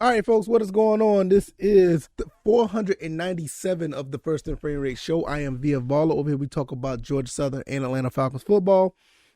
All right, folks, what is going on? This is the 497 of the First and Frame Rate Show. I am Via Vala. Over here, we talk about Georgia Southern and Atlanta Falcons football.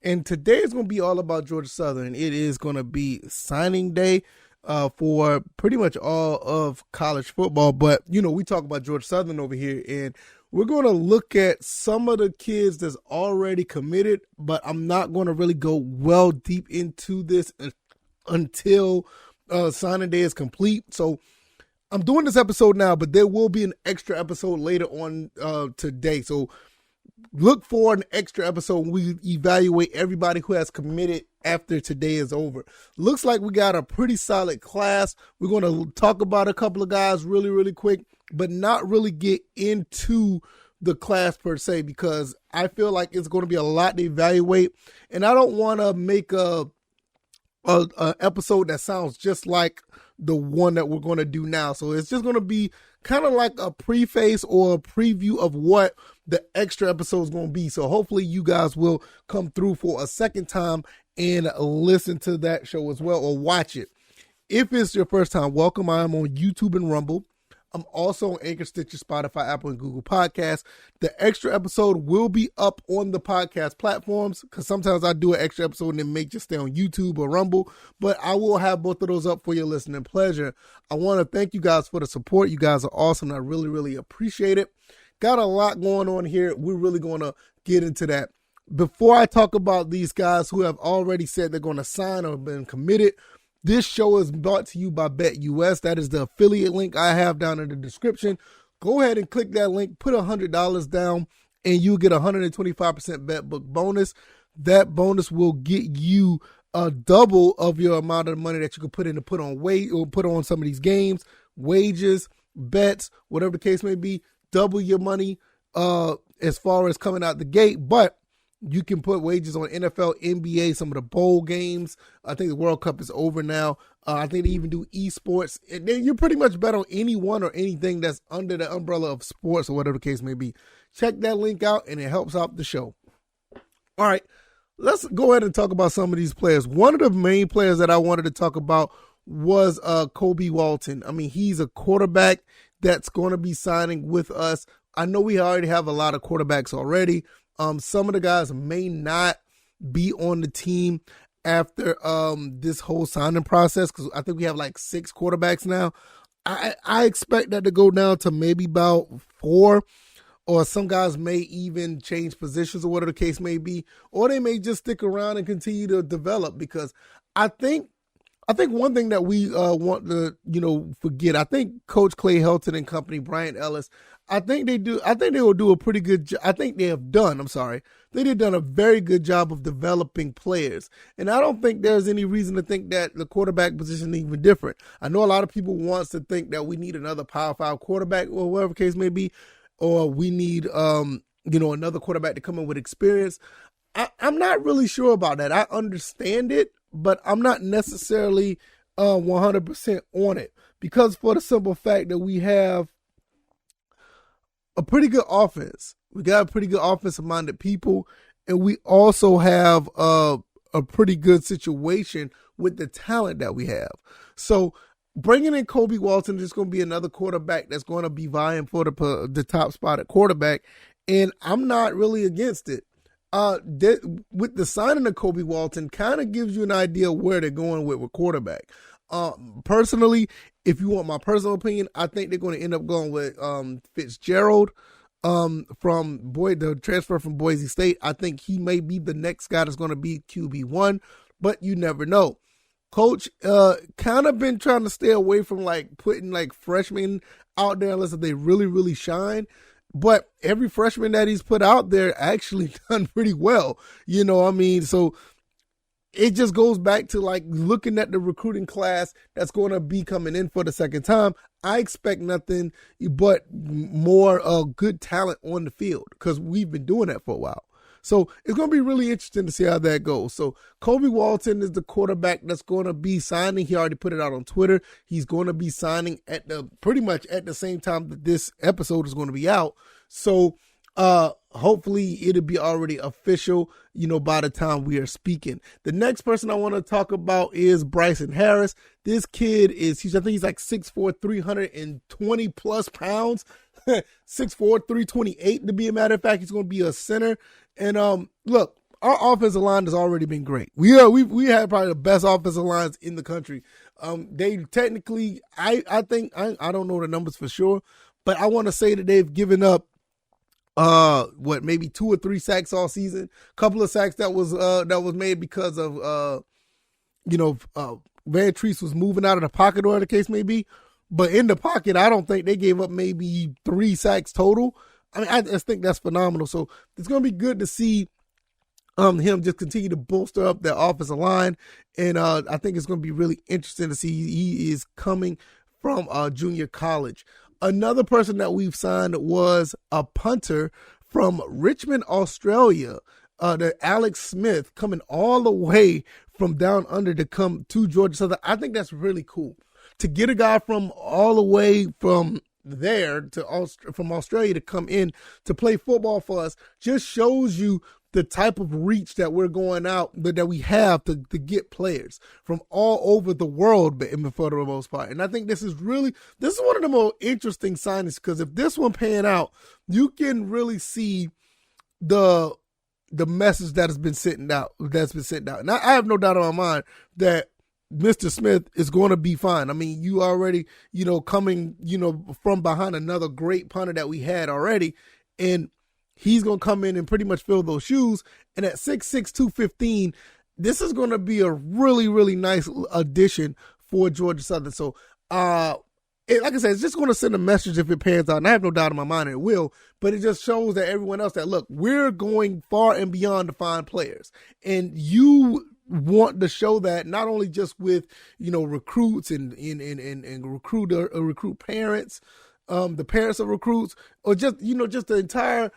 And today is going to be all about Georgia Southern. It is going to be signing day for pretty much all of college football. But, you know, we talk about Georgia Southern over here, and we're going to look at some of the kids that's already committed, but I'm not going to really go well deep into this until signing day is complete. So I'm doing this episode now, but there will be an extra episode later on today. So look for an extra episode when we evaluate everybody who has committed after today is over. Looks like we got a pretty solid class. We're going to talk about a couple of guys really quick, but not really get into the class per se, because I feel like it's going to be a lot to evaluate, and I don't want to make a episode that sounds just like the one that we're going to do now. So it's just going to be kind of like a preface or a preview of what the extra episode is going to be. So hopefully you guys will come through for a second time and listen to that show as well, or watch it. If it's your first time, welcome. I am on YouTube and Rumble. I'm also on Anchor, Stitcher, Spotify, Apple, and Google Podcasts. The extra episode will be up on the podcast platforms, because sometimes I do an extra episode and it may just stay on YouTube or Rumble, but I will have both of those up for your listening pleasure. I want to thank you guys for the support. You guys are awesome. I really appreciate it. Got a lot going on here. We're really going to get into that. Before I talk about these guys who have already said they're going to sign or been committed, this show is brought to you by BetUS. That is the affiliate link I have down in the description. Go ahead and click that link, put $100 down, and you get a 125% bet book bonus. That bonus will get you a double of your amount of money that you can put in to put on some of these games, wages, bets, whatever the case may be. Double your money as far as coming out the gate, but you can put wages on NFL, NBA, some of the bowl games. I think the World Cup is over now. I think they even do esports. And then you pretty much bet on anyone or anything that's under the umbrella of sports or whatever the case may be. Check that link out, and it helps out the show. All right, let's go ahead and talk about some of these players. One of the main players that I wanted to talk about was Kobe Walton. I mean, he's a quarterback that's going to be signing with us. I know we already have a lot of quarterbacks already. Some of the guys may not be on the team after this whole signing process, because I think we have like 6 quarterbacks now. I expect that to go down to maybe about 4, or some guys may even change positions or whatever the case may be, or they may just stick around and continue to develop, because I think one thing that we want to, forget, I think Coach Clay Helton and company, Brian Ellis, I think they will do a pretty good job. They've done a very good job of developing players. And I don't think there's any reason to think that the quarterback position is even different. I know a lot of people wants to think that we need another Power 5 quarterback, or whatever the case may be, or we need, another quarterback to come in with experience. I'm not really sure about that. I understand it, but I'm not necessarily 100% on it, because for the simple fact that we have a pretty good offense. We got a pretty good offensive-minded people, and we also have a pretty good situation with the talent that we have. So bringing in Kobe Walton is going to be another quarterback that's going to be vying for the top spot at quarterback, and I'm not really against it. With the signing of Kobe Walton, kind of gives you an idea where they're going with quarterback. Personally, if you want my personal opinion, I think they're going to end up going with Fitzgerald from the transfer from Boise State. I think he may be the next guy that's going to be QB1, but you never know. Coach kind of been trying to stay away from putting freshmen out there unless they really shine. But every freshman that he's put out there actually done pretty well. So it just goes back to looking at the recruiting class that's going to be coming in for the second time. I expect nothing but more good talent on the field, because we've been doing that for a while. So it's going to be really interesting to see how that goes. So Kobe Walton is the quarterback that's going to be signing. He already put it out on Twitter. He's going to be signing pretty much at the same time that this episode is going to be out. So Hopefully it'll be already official, by the time we are speaking. The next person I want to talk about is Bryson Harris. This kid is huge. I think he's like 6'4", 320 plus pounds, 6'4", 328 to be a matter of fact. He's going to be a center. And look, our offensive line has already been great. We had probably the best offensive lines in the country. They technically, I think, I don't know the numbers for sure, but I want to say that they've given up maybe 2 or 3 sacks all season. A couple of sacks that was made because of Van Treese was moving out of the pocket, or the case may be. But in the pocket, I don't think they gave up maybe 3 sacks total. I mean, I just think that's phenomenal. So it's going to be good to see him just continue to bolster up that offensive line. And I think it's going to be really interesting to see. He is coming from junior college. Another person that we've signed was a punter from Richmond, Australia, the Alex Smith, coming all the way from down under to come to Georgia Southern. I think that's really cool. To get a guy from all the way from there from Australia to come in to play football for us just shows you the type of reach that we're going out, that we have to get players from all over the world, but for the most part. And I think this is one of the more interesting signings, because if this one pan out, you can really see the message that has been sent out. And I have no doubt in my mind that Mr. Smith is going to be fine. I mean, you already, coming, from behind another great punter that we had already, and he's going to come in and pretty much fill those shoes. And at 6'6", 215, this is going to be a really, really nice addition for Georgia Southern. So, like I said, it's just going to send a message if it pans out. And I have no doubt in my mind it will. But it just shows that everyone else that, look, we're going far and beyond to find players. And you want to show that not only just with, recruits and recruit parents, the parents of recruits, or just the entire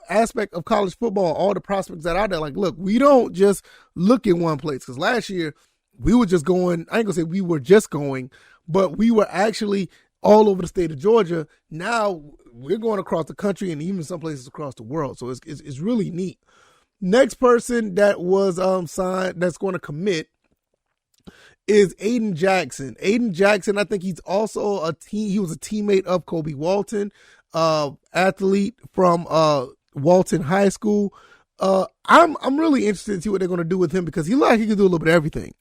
aspect of college football, all the prospects that are out there. Like, look, we don't just look in one place, because last year we were just going, I ain't gonna say we were just going, but we were actually all over the state of Georgia. Now we're going across the country and even some places across the world. So it's really neat. Next person that was signed, that's going to commit, is Aiden Jackson. Aiden Jackson, I think he's also he was a teammate of Kobe Walton, athlete from Walton High School. I'm really interested to see what they're going to do with him, because he looks like he can do a little bit of everything.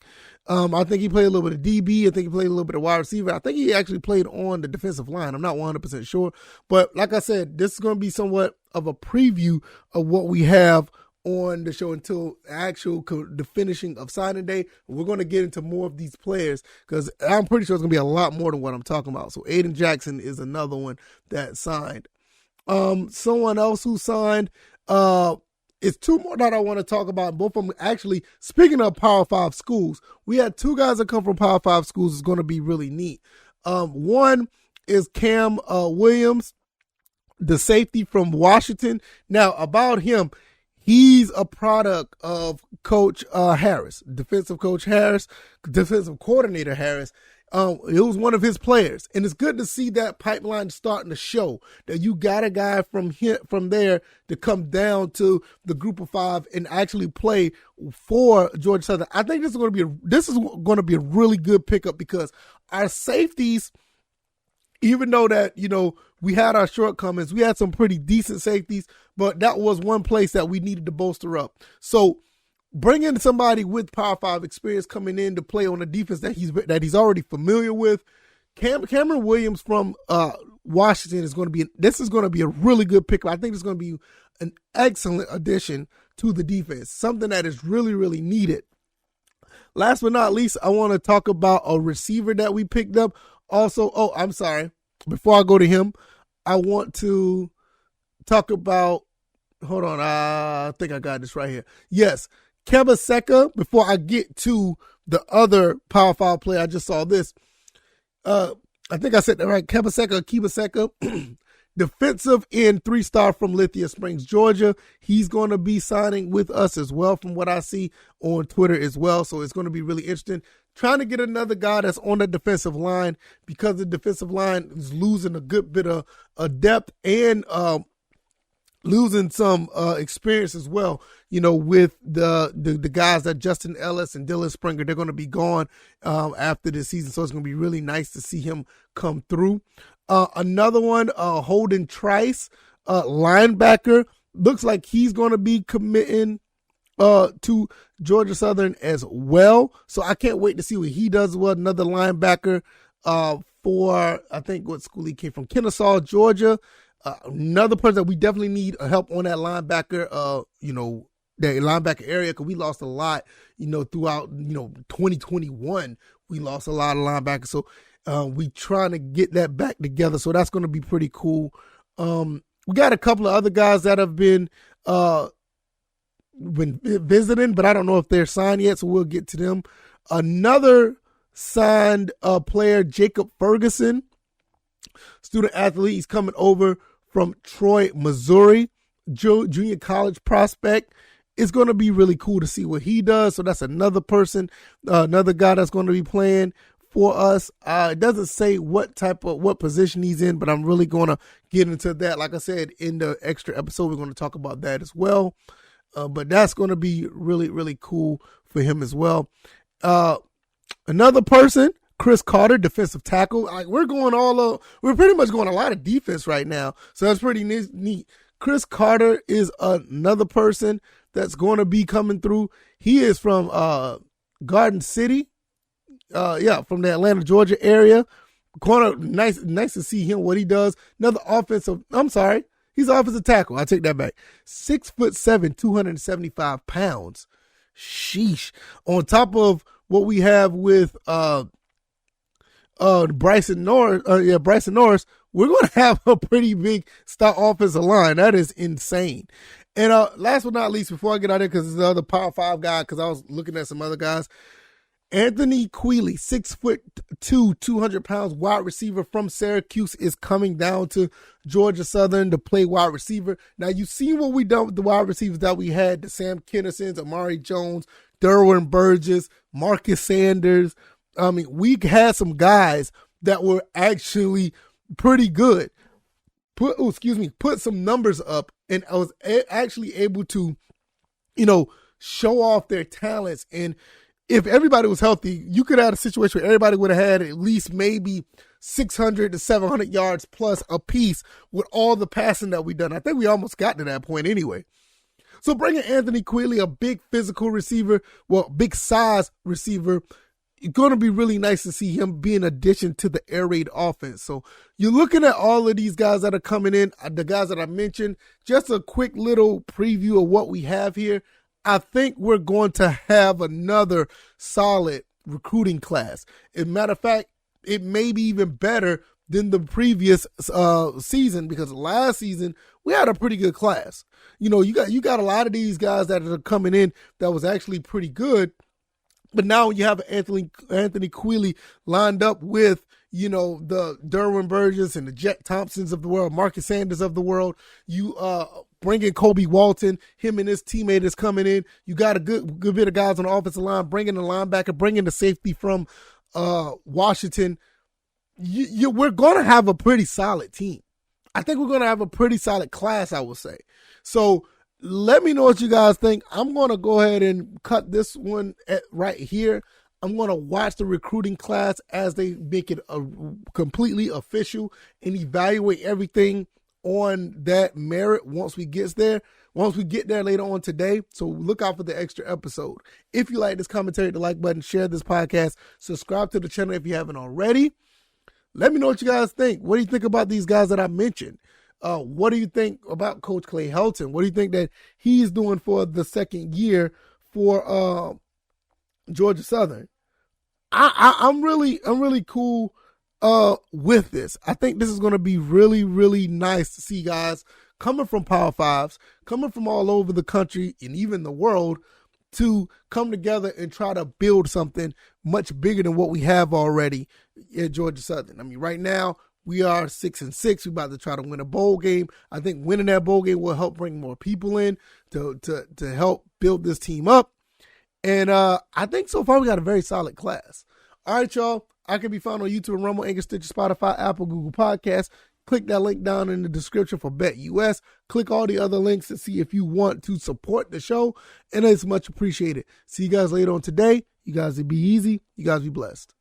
I think he played a little bit of DB. I think he played a little bit of wide receiver. I think he actually played on the defensive line. I'm not 100% sure. But like I said, this is going to be somewhat of a preview of what we have on the show until the finishing of signing day. We're going to get into more of these players, because I'm pretty sure it's going to be a lot more than what I'm talking about. So Aiden Jackson is another one that signed. Someone else who signed, it's 2 more that I want to talk about. Both of them, actually, speaking of Power 5 schools, we had 2 guys that come from Power 5 schools. It's going to be really neat. One is Cam Williams, the safety from Washington. Now, about him, he's a product of Coach Harris, defensive coordinator Harris. It was one of his players, and it's good to see that pipeline starting to show that you got a guy from there to come down to the group of 5 and actually play for Georgia Southern. I think this is going to be a really good pickup, because our safeties, even though that, we had our shortcomings, we had some pretty decent safeties, but that was one place that we needed to bolster up. So bringing somebody with Power 5 experience coming in to play on a defense that he's already familiar with, Cameron Williams from Washington is going to be a really good pickup. I think it's going to be an excellent addition to the defense, something that is really, really needed. Last but not least, I want to talk about a receiver that we picked up. Also, I'm sorry. Before I go to him, I want to talk about, hold on, I think I got this right here. Yes, Kebaseka. Before I get to the other Power 5 player, I just saw this. I think I said that right. Kebaseka, defensive end 3-star from Lithia Springs, Georgia. He's going to be signing with us as well, from what I see on Twitter as well. So it's going to be really interesting. Trying to get another guy that's on the defensive line, because the defensive line is losing a good bit of depth and losing some experience as well, with the guys that Justin Ellis and Dylan Springer, they're going to be gone after this season. So it's going to be really nice to see him come through. Another one, Holden Trice, linebacker, looks like he's going to be committing to Georgia Southern as well. So I can't wait to see what he does as well. Another linebacker for, I think, what school he came from, Kennesaw, Georgia. Another person that we definitely need help on that linebacker, that linebacker area, because we lost a lot, throughout, 2021. We lost a lot of linebackers. So we trying to get that back together. So that's going to be pretty cool. We got a couple of other guys that have been visiting, but I don't know if they're signed yet. So we'll get to them. Another signed player, Jacob Ferguson, student athlete. He's coming over from Troy, Missouri, junior college prospect. It's going to be really cool to see what he does. So that's another person, another guy that's going to be playing for us. It doesn't say what position he's in, but I'm really going to get into that. Like I said, in the extra episode, we're going to talk about that as well. But that's going to be really, really cool for him as well. Another person, Chris Carter, defensive tackle. We're pretty much going a lot of defense right now. So that's pretty neat. Chris Carter is another person that's going to be coming through. He is from Garden City. From the Atlanta, Georgia area. Nice to see him, what he does. He's an offensive tackle. I take that back. 6'7", 275 pounds. Sheesh. On top of what we have with Bryson Norris, we're going to have a pretty big star offensive line. That is insane. And last but not least, before I get out there, because there's another Power 5 guy, because I was looking at some other guys, Anthony Quealy, 6'2", 200 pounds, wide receiver from Syracuse, is coming down to Georgia Southern to play wide receiver. Now, you've seen what we done with the wide receivers that we had, the Sam Kinnisons, Amari Jones, Derwin Burgess, Marcus Sanders. I mean, we had some guys that were actually pretty good. Put some numbers up, and I was actually able to, show off their talents. And if everybody was healthy, you could have a situation where everybody would have had at least maybe 600 to 700 yards plus a piece with all the passing that we done. I think we almost got to that point anyway. So bringing Anthony Quealy, a big physical receiver, big size receiver, it's going to be really nice to see him be an addition to the air raid offense. So you're looking at all of these guys that are coming in, the guys that I mentioned. Just a quick little preview of what we have here. I think we're going to have another solid recruiting class. As a matter of fact, it may be even better than the previous season, because last season we had a pretty good class. You got a lot of these guys that are coming in that was actually pretty good. But now you have Anthony Quealy lined up with, the Derwin Burgess and the Jet Thompsons of the world, Marcus Sanders of the world. You bring in Kobe Walton, him and his teammate is coming in. You got a good bit of guys on the offensive line, bringing the linebacker, bringing the safety from Washington. We're going to have a pretty solid team. I think we're going to have a pretty solid class, I would say. So let me know what you guys think. I'm going to go ahead and cut this one right here. I'm going to watch the recruiting class as they make it completely official and evaluate everything on that merit once we get there later on today. So look out for the extra episode. If you like this commentary, hit the like button, share this podcast, subscribe to the channel if you haven't already. Let me know what you guys think. What do you think about these guys that I mentioned? What do you think about Coach Clay Helton? What do you think that he's doing for the second year for Georgia Southern? I'm really cool with this. I think this is going to be really, really nice to see guys coming from Power Fives, coming from all over the country and even the world, to come together and try to build something much bigger than what we have already at Georgia Southern. I mean, right now we are 6-6. We're about to try to win a bowl game. I think winning that bowl game will help bring more people in to help build this team up. And I think so far we got a very solid class. All right, y'all. I can be found on YouTube, Rumble, Anchor, Stitcher, Spotify, Apple, Google Podcasts. Click that link down in the description for BetUS. Click all the other links to see if you want to support the show, and it's much appreciated. See you guys later on today. You guys be easy. You guys be blessed.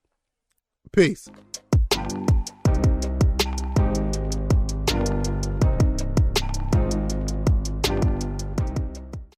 Peace.